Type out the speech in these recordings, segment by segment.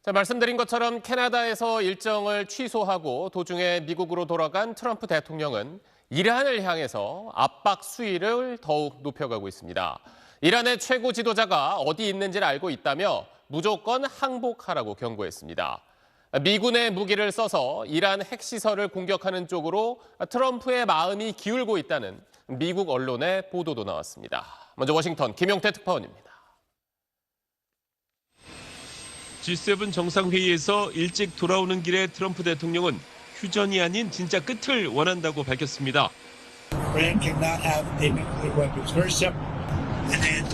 자, 말씀드린 것처럼 캐나다에서 일정을 취소하고 도중에 미국으로 돌아간 트럼프 대통령은 이란을 향해서 압박 수위를 더욱 높여가고 있습니다. 이란의 최고 지도자가 어디 있는지를 알고 있다며 무조건 항복하라고 경고했습니다. 미군의 무기를 써서 이란 핵시설을 공격하는 쪽으로 트럼프의 마음이 기울고 있다는 미국 언론의 보도도 나왔습니다. 먼저 워싱턴 김용태 특파원입니다. G7 정상회의에서 일찍 돌아오는 길에 트럼프 대통령은 휴전이 아닌 진짜 끝을 원한다고 밝혔습니다. Iran cannot have a nuclear weapons. Very simple. And then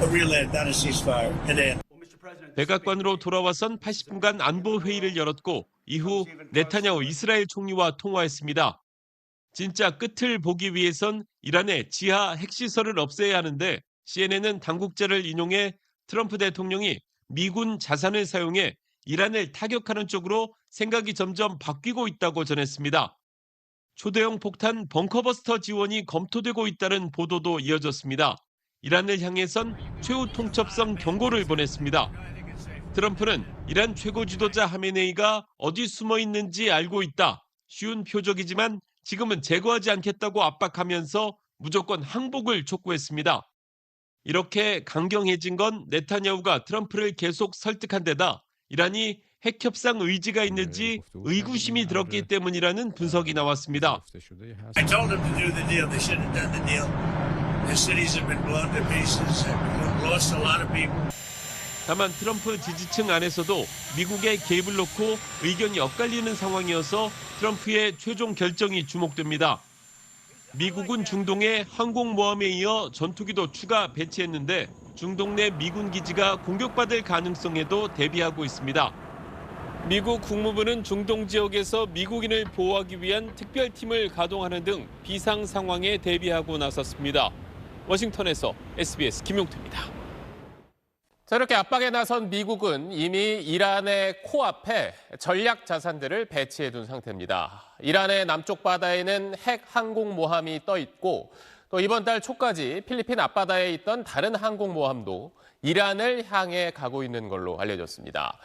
a real end, not a ceasefire. And then. 백악관으로 돌아와선 80분간 안보 회의를 열었고 이후 네타냐후 이스라엘 총리와 통화했습니다. 진짜 끝을 보기 위해선 이란의 지하 핵시설을 없애야 하는데 CNN은 당국자를 인용해 트럼프 대통령이 미군 자산을 사용해 이란을 타격하는 쪽으로 생각이 점점 바뀌고 있다고 전했습니다. 초대형 폭탄 벙커버스터 지원이 검토되고 있다는 보도도 이어졌습니다. 이란을 향해선 최후 통첩성 경고를 보냈습니다. 트럼프는 이란 최고 지도자 하메네이가 어디 숨어 있는지 알고 있다. 쉬운 표적이지만 지금은 제거하지 않겠다고 압박하면서 무조건 항복을 촉구했습니다. 이렇게 강경해진 건 네타냐후가 트럼프를 계속 설득한 데다 이란이 핵협상 의지가 있는지 의구심이 들었기 때문이라는 분석이 나왔습니다. I told them to do the deal. They shouldn't have done the deal. The cities have been blown to pieces and lost a lot of people. 다만 트럼프 지지층 안에서도 미국의 개입을 놓고 의견이 엇갈리는 상황이어서 트럼프의 최종 결정이 주목됩니다. 미국은 중동에 항공모함에 이어 전투기도 추가 배치했는데 중동 내 미군 기지가 공격받을 가능성에도 대비하고 있습니다. 미국 국무부는 중동 지역에서 미국인을 보호하기 위한 특별팀을 가동하는 등 비상 상황에 대비하고 나섰습니다. 워싱턴에서 SBS 김용태입니다. 자, 이렇게 압박에 나선 미국은 이미 이란의 코앞에 전략 자산들을 배치해둔 상태입니다. 이란의 남쪽 바다에는 핵 항공모함이 떠 있고 또 이번 달 초까지 필리핀 앞바다에 있던 다른 항공모함도 이란을 향해 가고 있는 걸로 알려졌습니다.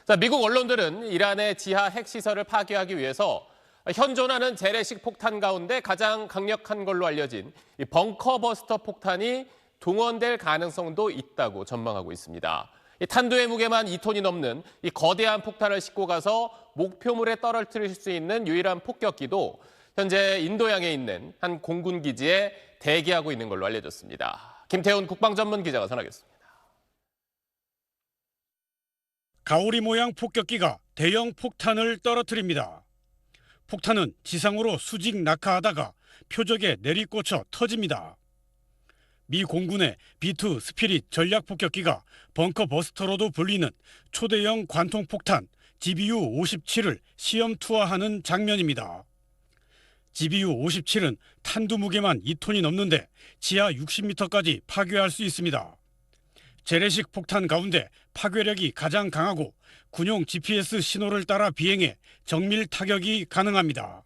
자, 미국 언론들은 이란의 지하 핵시설을 파괴하기 위해서 현존하는 재래식 폭탄 가운데 가장 강력한 걸로 알려진 이 벙커버스터 폭탄이 동원될 가능성도 있다고 전망하고 있습니다. 이 탄두의 무게만 2톤이 넘는 이 거대한 폭탄을 싣고 가서 목표물에 떨어뜨릴 수 있는 유일한 폭격기도 현재 인도양에 있는 한 공군 기지에 대기하고 있는 걸로 알려졌습니다. 김태훈 국방전문기자가 전하겠습니다. 가오리 모양 폭격기가 대형 폭탄을 떨어뜨립니다. 폭탄은 지상으로 수직 낙하하다가 표적에 내리꽂혀 터집니다. 미 공군의 B2 스피릿 전략 폭격기가 벙커버스터로도 불리는 초대형 관통폭탄 GBU-57을 시험 투하하는 장면입니다. GBU-57은 탄두 무게만 2톤이 넘는데 지하 60m까지 파괴할 수 있습니다. 재래식 폭탄 가운데 파괴력이 가장 강하고 군용 GPS 신호를 따라 비행해 정밀 타격이 가능합니다.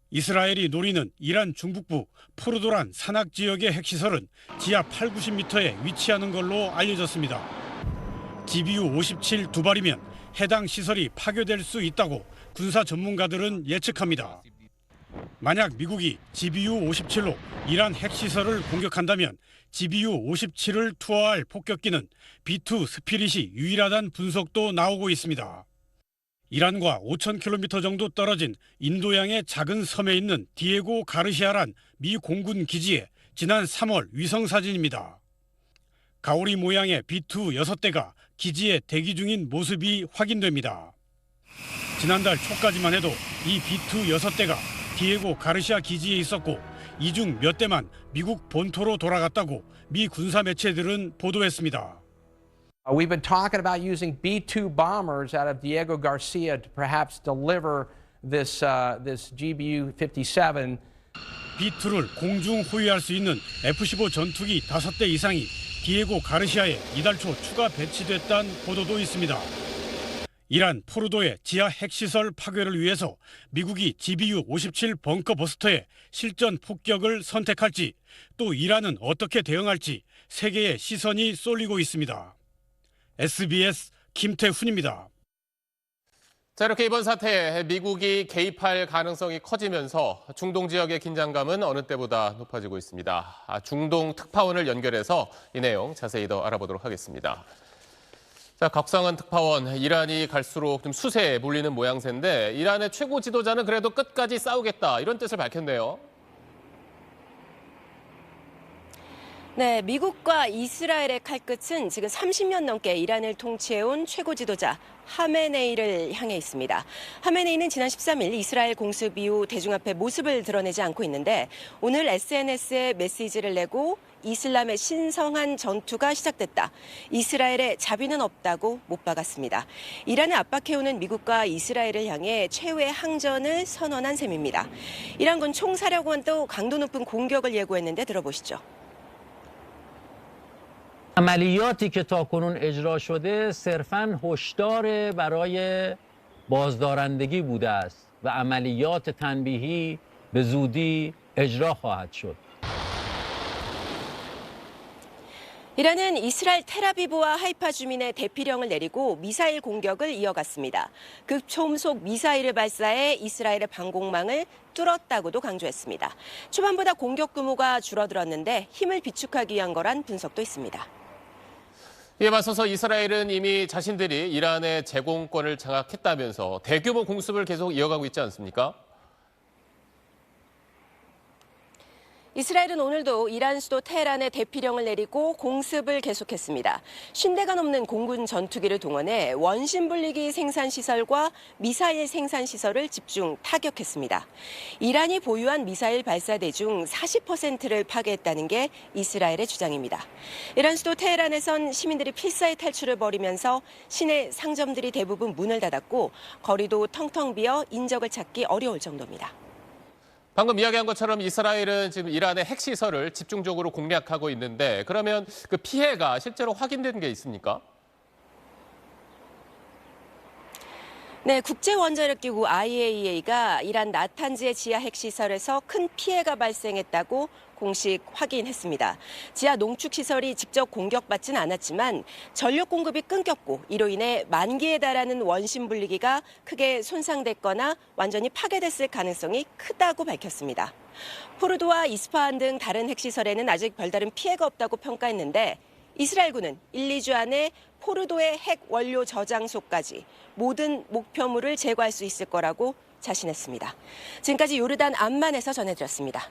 이스라엘이 노리는 이란 중북부 포르도란 산악 지역의 핵시설은 지하 80-90m에 위치하는 걸로 알려졌습니다. GBU-57 두 발이면 해당 시설이 파괴될 수 있다고 군사 전문가들은 예측합니다. 만약 미국이 GBU-57로 이란 핵시설을 공격한다면 GBU-57을 투하할 폭격기는 B2 스피릿이 유일하다는 분석도 나오고 있습니다. 이란과 5,000km 정도 떨어진 인도양의 작은 섬에 있는 디에고 가르시아란 미 공군 기지의 지난 3월 위성 사진입니다. 가오리 모양의 B2 6대가 기지에 대기 중인 모습이 확인됩니다. 지난달 초까지만 해도 이 B2 6대가 디에고 가르시아 기지에 있었고 이 중 몇 대만 미국 본토로 돌아갔다고 미 군사 매체들은 보도했습니다. We've been talking about using B-2 bombers out of Diego Garcia to perhaps deliver this GBU-57. B-2를 공중 호위할 수 있는 F-15 전투기 5대 이상이 디에고 가르시아에 이달 초 추가 배치됐다는 보도도 있습니다. 이란 포르도의 지하 핵시설 파괴를 위해서 미국이 GBU-57 벙커버스터의 실전 폭격을 선택할지 또 이란은 어떻게 대응할지 세계의 시선이 쏠리고 있습니다. SBS 김태훈입니다. 자, 이렇게 이번 사태에 미국이 개입할 가능성이 커지면서 중동 지역의 긴장감은 어느 때보다 높아지고 있습니다. 중동 특파원을 연결해서 이 내용 자세히 더 알아보도록 하겠습니다. 자, 곽상은 특파원, 이란이 갈수록 좀 수세에 몰리는 모양새인데 이란의 최고 지도자는 그래도 끝까지 싸우겠다 이런 뜻을 밝혔네요. 네, 미국과 이스라엘의 칼끝은 지금 30년 넘게 이란을 통치해온 최고 지도자 하메네이를 향해 있습니다. 하메네이는 지난 13일 이스라엘 공습 이후 대중 앞에 모습을 드러내지 않고 있는데 오늘 SNS에 메시지를 내고 이슬람의 신성한 전투가 시작됐다. 이스라엘의 자비는 없다고 못 박았습니다. 이란을 압박해오는 미국과 이스라엘을 향해 최후의 항전을 선언한 셈입니다. 이란군 총사령관도 강도 높은 공격을 예고했는데 들어보시죠. عملیاتی که تاکنون اجرا شده صرفاً هشدار برای بازدارندگی بوده است و عملیات تنبیهی به زودی اجرا خواهد شد. 이란은 이스라엘 텔아비브와 하이파 주민의 대피령을 내리고 미사일 공격을 이어갔습니다. 극초음속 미사일을 발사해 이스라엘의 방공망을 뚫었다고도 강조했습니다. 초반보다 공격 규모가 줄어들었는데 힘을 비축하기 위한 거란 분석도 있습니다. 이에 맞서서 이스라엘은 이미 자신들이 이란의 제공권을 장악했다면서 대규모 공습을 계속 이어가고 있지 않습니까? 이스라엘은 오늘도 이란 수도 테헤란에 대피령을 내리고 공습을 계속했습니다. 50대가 넘는 공군 전투기를 동원해 원심분리기 생산시설과 미사일 생산시설을 집중 타격했습니다. 이란이 보유한 미사일 발사대 중 40%를 파괴했다는 게 이스라엘의 주장입니다. 이란 수도 테헤란에선 시민들이 필사의 탈출을 벌이면서 시내 상점들이 대부분 문을 닫았고 거리도 텅텅 비어 인적을 찾기 어려울 정도입니다. 방금 이야기한 것처럼 이스라엘은 지금 이란의 핵시설을 집중적으로 공략하고 있는데 그러면 그 피해가 실제로 확인된 게 있습니까? 네, 국제원자력기구 IAEA가 이란 나탄즈의 지하 핵시설에서 큰 피해가 발생했다고 공식 확인했습니다. 지하 농축시설이 직접 공격받지는 않았지만 전력 공급이 끊겼고 이로 인해 10,000개에 달하는 원심 분리기가 크게 손상됐거나 완전히 파괴됐을 가능성이 크다고 밝혔습니다. 포르도와 이스파한 등 다른 핵시설에는 아직 별다른 피해가 없다고 평가했는데 이스라엘군은 1-2주 안에 포르도의 핵 원료 저장소까지 모든 목표물을 제거할 수 있을 거라고 자신했습니다. 지금까지 요르단 암만에서 전해드렸습니다.